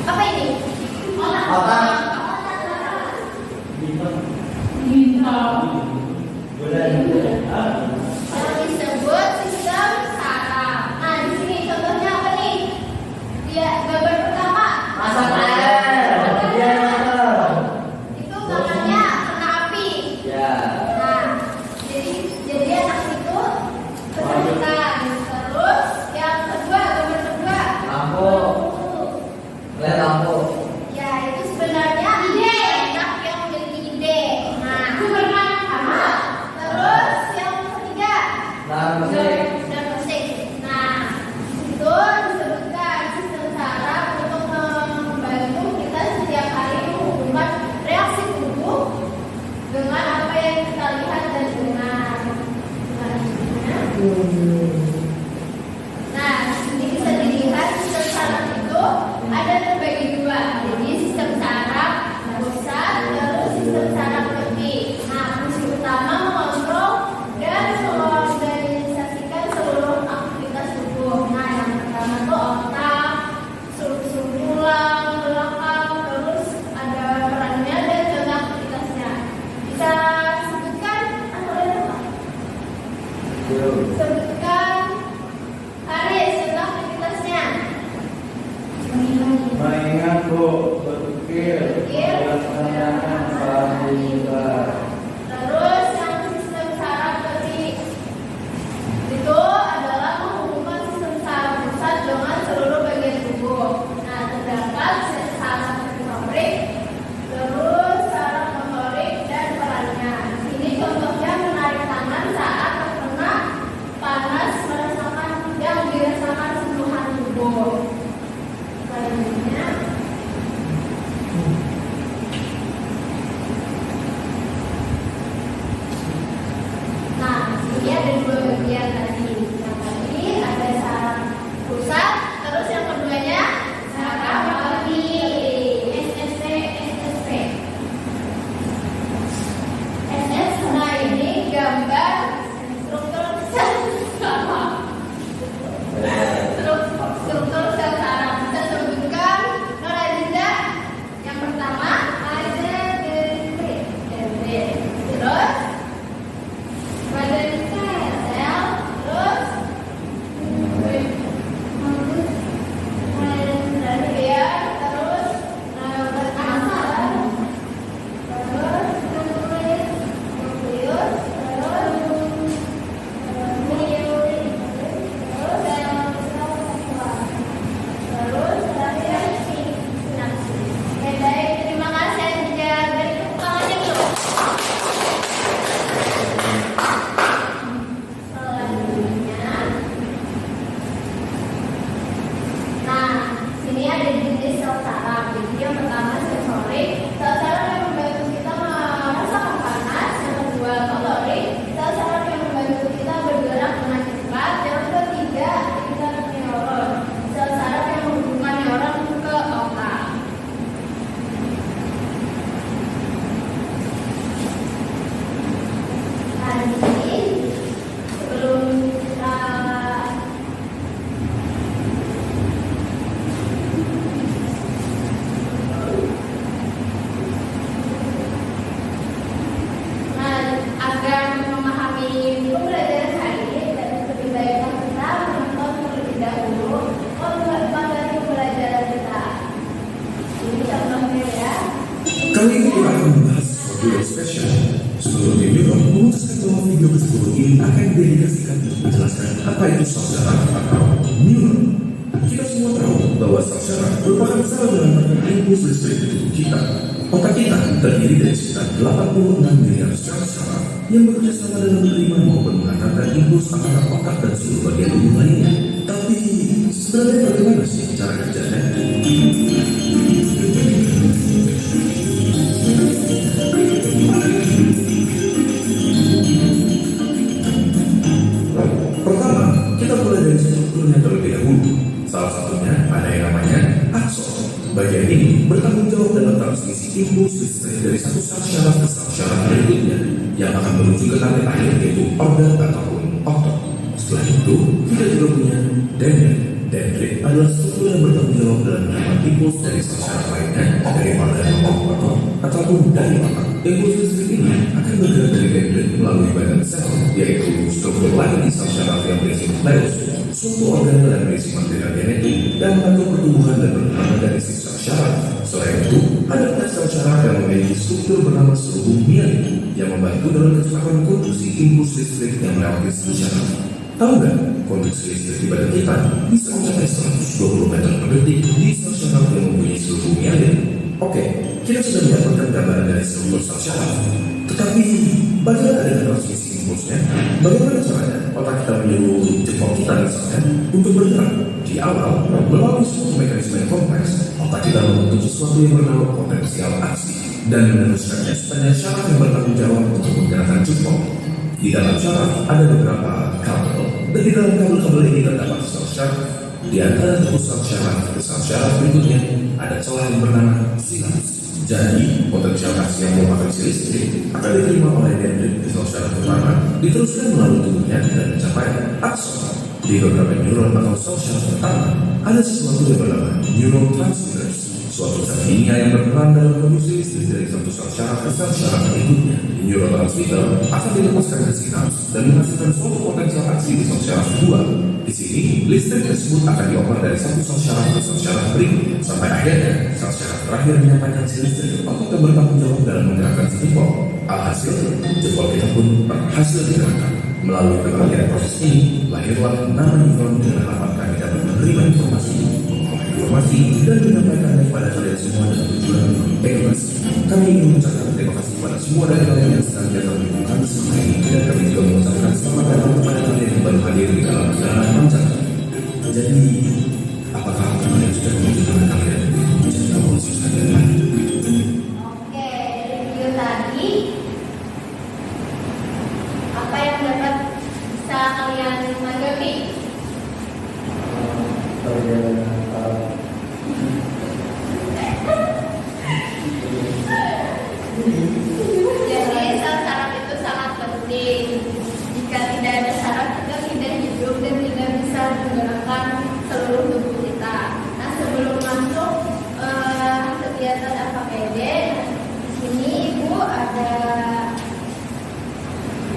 Apa ini? Yang disebut sistem saraf. Nah, di sini contohnya apa nih? Dia gambar pertama. Itu gambarnya kena api. Nah, jadi anak itu kesulitan. Terus yang kedua, gambar kedua. Ya, itu sebenarnya anak yang memiliki ide. Nah, terus yang ketiga, dan musik. Nah, itu disebutkan sistem saraf untuk membantu kita setiap hari menghubungkan reaksi tubuh dengan apa yang kita lihat dan dengar. Nah, di sini bisa dilihat sistem saraf itu ada terbagi dua. Jadi sistem saraf pusat, terus sistem saraf lebih. Nah, fungsi utama mengontrol dan mengorganisasikan seluruh aktivitas tubuh. Nah, yang pertama itu otak, sulur tulang belakang, terus ada perannya dan juga aktivitasnya. Bisa sebutkan atau apa? Sebutkan Haris tentang aktivitasnya. Mengingat berpikir, melaksanakan paham. Terus yang sistem saraf kiri itu adalah menghubungkan sistem saraf pusat dengan seluruh bagian tubuh. Nah, terdapat saraf motorik, terus saraf motorik dan perannya. Ini contohnya menarik tangan saat terkena panas, yang dirasakan seluruhan tubuh. Selanjutnya, nah, ini ada dua bagian tadi. Yang tadi ada saraf pusat, terus yang keduanya saraf kiri. SSP. SS. Nah, ini gambar struktur sel saraf. Struktur sel saraf. Bisa sebutkan Norazida. Yang pertama ada dendrit. Terus badan sel, terus radial, terus asal, terus nukleus, terus terakhir sinapsis. Oke, baik, terima kasih aja. Beri tepuk tangannya dulu. Selanjutnya, nah, sini ada jenis sel saraf. Jadi yang pertama sensorik, sel saraf yang membantu kita merasakan panas. Yang kedua motorik, sel saraf yang membantu kita bergerak dengan cepat. Yang ketiga kita neuron, sel saraf yang menghubungkan neuron ke otak. Nah, di sini sebelum kita agar memahami pembelajaran hari ini dan lebih baik kita menonton terlebih dahulu materi pembelajaran kita. Ini contohnya ya. Kali ini kita akan membahas sesuatu yang spesial. Sebelumnya juga memutuskan bahwa video tersebut ini akan didedikasikan untuk menjelaskan apa itu sel saraf atau neuron. Kita semua tahu bahwa sel saraf merupakan sel dalam rangkaian impuls listrik di tubuh kita. Otak kita terdiri dari sekitar 86 miliar sel saraf yang bekerja sama dalam menerima maupun mengantarkan impuls antara otak dan seluruh bagian tubuh lainnya. Tapi sebenarnya bagaimana sih cara kerjanya? Pertama, ini bertanggung jawab dalam transmisi impuls listrik dari satu sel syaraf ke sel syaraf berikutnya yang akan menuju ke target akhir yaitu organ ataupun otot. Setelah itu, kita juga punya dendrit. Dendrit adalah struktur yang bertanggung jawab dalam menerima impuls dari sel syaraf lainnya dari organ maupun otot ataupun dari otak. Impuls listrik ini akan bergerak dari dendrit melalui badan sel, yaitu struktur lain di sel syaraf yang berisi nukleus, suatu organel yang berisi material genetik dan membantu pertumbuhan dan perkembangan dari si sel syaraf. Selain itu, ada sel syaraf yang memiliki struktur bernama selubung mielin yang membantu dalam kecepatan konduksi impuls listrik yang melewati sel syaraf. Tahu nggak, konduksi listrik di badan kita bisa mencapai 120 meter per detik di sel syaraf yang mempunyai selubung mielin. Oke, kita sudah mendapatkan gambaran dari struktur sel syaraf. Tetapi, bagaimana dengan transmisi impulsnya? Bagaimana caranya otak kita menyuruh jempol kita misalnya untuk bergerak? Di awal, melalui suatu mekanisme yang kompleks, otak kita membentuk sesuatu yang bernama potensial aksi dan meneruskannya sepanjang syaraf yang bertanggung jawab untuk menggerakkan jempol. Di dalam syaraf ada beberapa kabel, dan di dalam kabel-kabel ini terdapat sel syaraf. Di antara sel syaraf ke sel syaraf berikutnya ada celah yang bernama sinaps. Jadi, potensial aksi yang merupakan si listrik akan diterima oleh dendrit di sel syaraf pertama, diteruskan melalui tubuhnya dan mencapai akson. Di beberapa neuron atau sel syaraf pertama, ada sesuatu yang bernama neurotransmitters, suatu zat kimia yang berperan dalam produksi listrik dari satu sel syaraf ke sel syaraf berikutnya. Neurotransmitter akan dilepaskan ke sinaps dan menghasilkan suatu potensial aksi di sel syaraf kedua. Di sini, listrik tersebut akan dioper dari satu sel syaraf ke sel syaraf berikutnya, sampai akhirnya sel syaraf terakhir menyampaikan si listrik ke otak yang bertanggung jawab dalam menggerakkan si jempol. Alhasil, jempol kita pun berhasil digerakkan. Melalui berbagai proses ini, lahirlah nama neuron dengan harapan kami dapat menerima informasi, mengolah informasi, dan menyampaikannya kepada kalian semua dengan tujuan edukasi. Kami ingin mengucapkan terima kasih kepada semua dari kalian yang senantiasa mendukung kami selama ini, dan kami juga mengucapkan selamat datang kepada kalian yang baru hadir di dalam perjalanan panjang. Jadi, apakah kalian sudah menunjukkan kalian menjadi komposis kalian? Oke, dari video tadi, apa yang dapat bisa kalian tanggapi? Jadi sel syaraf itu sangat penting. Jika tidak ada syaraf, kita tidak hidup dan tidak bisa menggerakkan seluruh tubuh kita. Nah, sebelum masuk kegiatan AKPD, di sini Ibu ada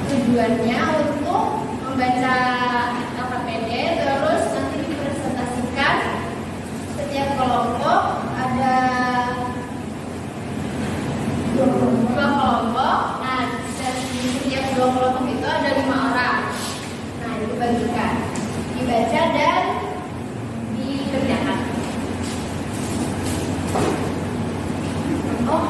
tujuannya untuk membaca AKPD, terus nanti dipresentasikan setiap kelompok ada dua kelompok. Nah, dan di setiap dua kelompok itu ada 5 orang. Nah, itu bagikan, dibaca dan dikerjakan. Oh,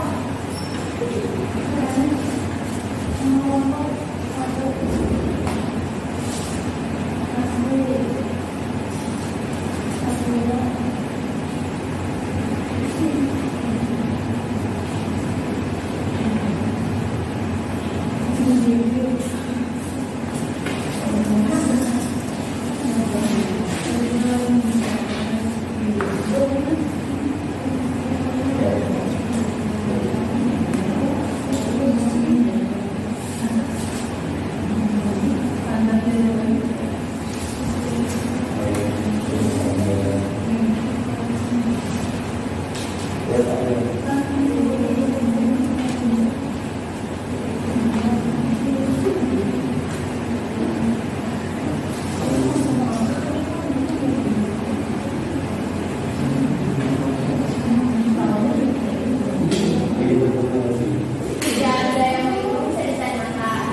tidak ada yang bingung, bisa ditanyakan.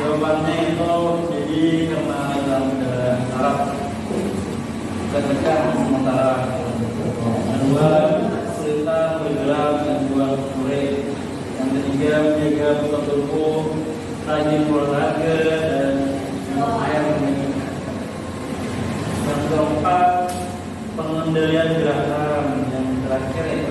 Jawabannya itu jadi karena dalam Arab ketika sementara kedua cerita bergerak dan buat murid, yang ketiga menjaga betul tubuh, rajin olahraga dan minum air minum. Yang keempat pengendalian gerakan, yang terakhir itu